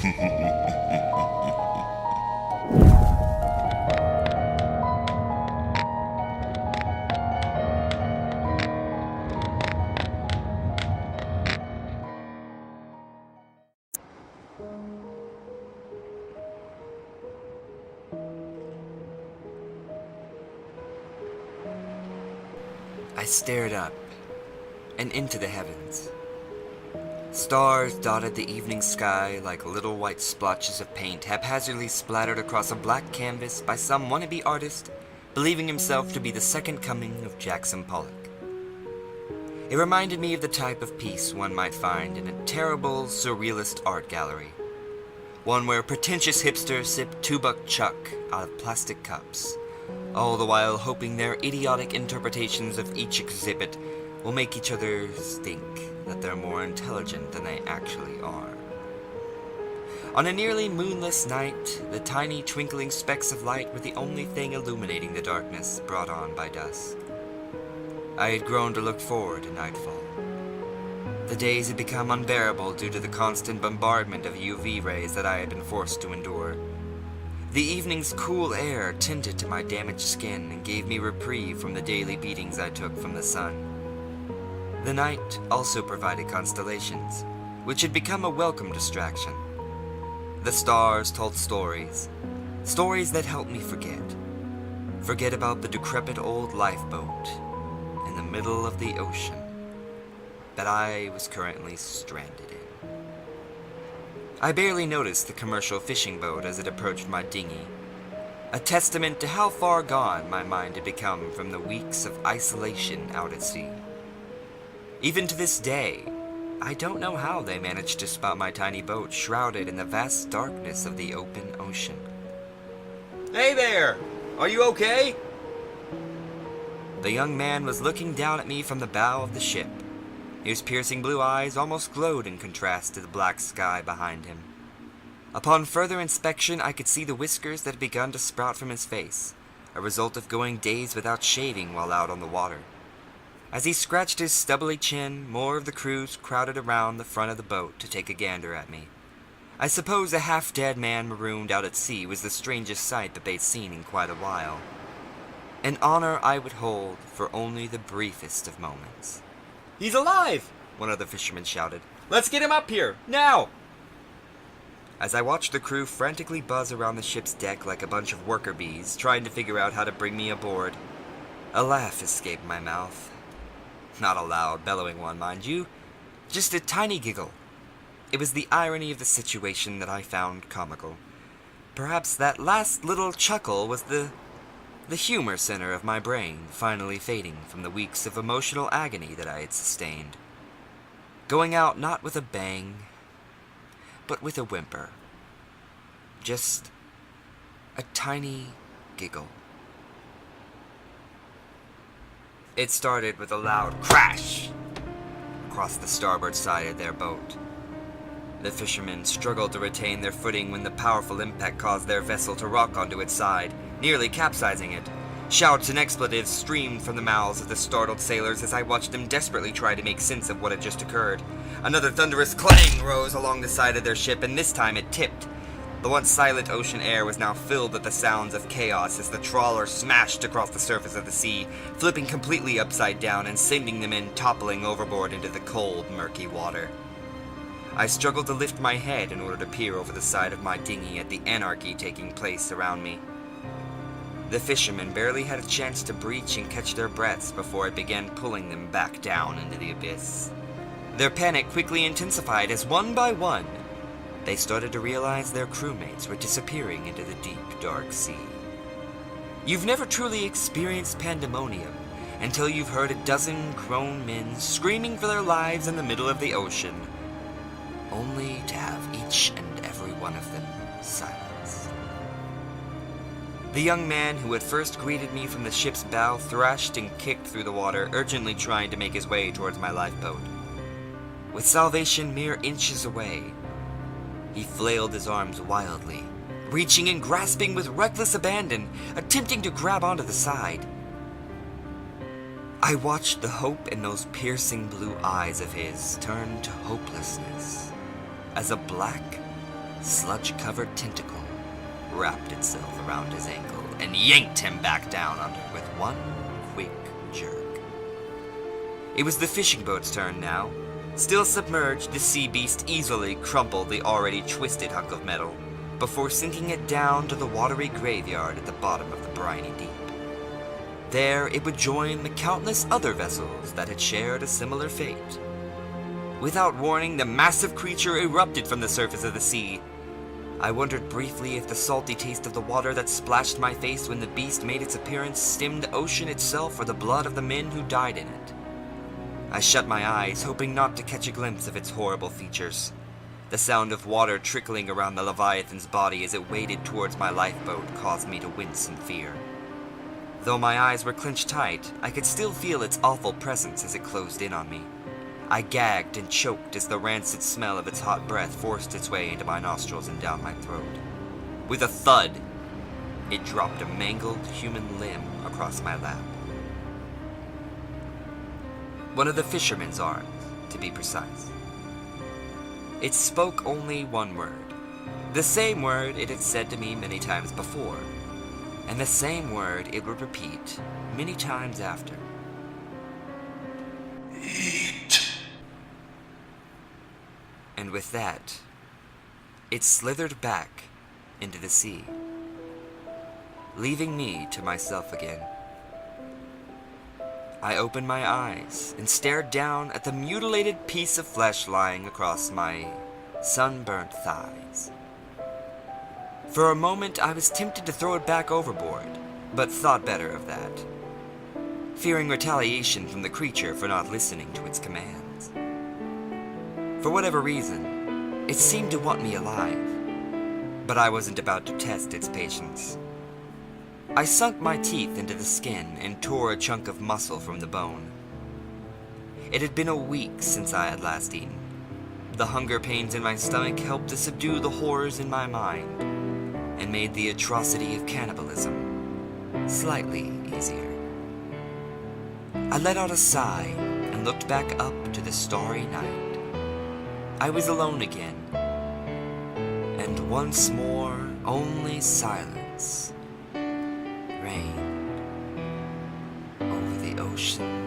I stared up and into the heavens. Stars dotted the evening sky like little white splotches of paint haphazardly splattered across a black canvas by some wannabe artist believing himself to be the second coming of Jackson Pollock. It reminded me of the type of piece one might find in a terrible surrealist art gallery. One where pretentious hipsters sip $2 chuck out of plastic cups, all the while hoping their idiotic interpretations of each exhibit will make each other think that they're more intelligent than they actually are. On a nearly moonless night, the tiny twinkling specks of light were the only thing illuminating the darkness brought on by dusk. I had grown to look forward to nightfall. The days had become unbearable due to the constant bombardment of UV rays that I had been forced to endure. The evening's cool air tinted to my damaged skin and gave me reprieve from the daily beatings I took from the sun. The night also provided constellations, which had become a welcome distraction. The stars told stories that helped me forget about the decrepit old lifeboat in the middle of the ocean that I was currently stranded in. I barely noticed the commercial fishing boat as it approached my dinghy, a testament to how far gone my mind had become from the weeks of isolation out at sea. Even to this day, I don't know how they managed to spot my tiny boat shrouded in the vast darkness of the open ocean. Hey there! Are you okay? The young man was looking down at me from the bow of the ship. His piercing blue eyes almost glowed in contrast to the black sky behind him. Upon further inspection, I could see the whiskers that had begun to sprout from his face, a result of going days without shaving while out on the water. As he scratched his stubbly chin, more of the crews crowded around the front of the boat to take a gander at me. I suppose a half-dead man marooned out at sea was the strangest sight that they'd seen in quite a while. An honor I would hold for only the briefest of moments. He's alive! One of the fishermen shouted. Let's get him up here, now! As I watched the crew frantically buzz around the ship's deck like a bunch of worker bees, trying to figure out how to bring me aboard, a laugh escaped my mouth. Not a loud, bellowing one, mind you. Just a tiny giggle. It was the irony of the situation that I found comical. Perhaps that last little chuckle was the humor center of my brain finally fading from the weeks of emotional agony that I had sustained. Going out not with a bang, but with a whimper. Just a tiny giggle. It started with a loud crash across the starboard side of their boat. The fishermen struggled to retain their footing when the powerful impact caused their vessel to rock onto its side, nearly capsizing it. Shouts and expletives streamed from the mouths of the startled sailors as I watched them desperately try to make sense of what had just occurred. Another thunderous clang rose along the side of their ship, and this time it tipped. The once silent ocean air was now filled with the sounds of chaos as the trawler smashed across the surface of the sea, flipping completely upside down and sending the men toppling overboard into the cold, murky water. I struggled to lift my head in order to peer over the side of my dinghy at the anarchy taking place around me. The fishermen barely had a chance to breach and catch their breaths before I began pulling them back down into the abyss. Their panic quickly intensified as one by one, they started to realize their crewmates were disappearing into the deep, dark sea. You've never truly experienced pandemonium until you've heard a dozen grown men screaming for their lives in the middle of the ocean, only to have each and every one of them silenced. The young man who had first greeted me from the ship's bow thrashed and kicked through the water, urgently trying to make his way towards my lifeboat. With salvation mere inches away, he flailed his arms wildly, reaching and grasping with reckless abandon, attempting to grab onto the side. I watched the hope in those piercing blue eyes of his turn to hopelessness as a black, sludge-covered tentacle wrapped itself around his ankle and yanked him back down under with one quick jerk. It was the fishing boat's turn now. Still submerged, the sea beast easily crumpled the already twisted hunk of metal before sinking it down to the watery graveyard at the bottom of the briny deep. There it would join the countless other vessels that had shared a similar fate. Without warning, the massive creature erupted from the surface of the sea. I wondered briefly if the salty taste of the water that splashed my face when the beast made its appearance stemmed the ocean itself or the blood of the men who died in it. I shut my eyes, hoping not to catch a glimpse of its horrible features. The sound of water trickling around the Leviathan's body as it waded towards my lifeboat caused me to wince in fear. Though my eyes were clenched tight, I could still feel its awful presence as it closed in on me. I gagged and choked as the rancid smell of its hot breath forced its way into my nostrils and down my throat. With a thud, it dropped a mangled human limb across my lap. One of the fisherman's arms, to be precise. It spoke only one word, the same word it had said to me many times before, and the same word it would repeat many times after. Eat. And with that, it slithered back into the sea, leaving me to myself again. I opened my eyes and stared down at the mutilated piece of flesh lying across my sunburnt thighs. For a moment, I was tempted to throw it back overboard, but thought better of that, fearing retaliation from the creature for not listening to its commands. For whatever reason, it seemed to want me alive, but I wasn't about to test its patience. I sunk my teeth into the skin and tore a chunk of muscle from the bone. It had been a week since I had last eaten. The hunger pains in my stomach helped to subdue the horrors in my mind and made the atrocity of cannibalism slightly easier. I let out a sigh and looked back up to the starry night. I was alone again, and once more only silence reigned over the ocean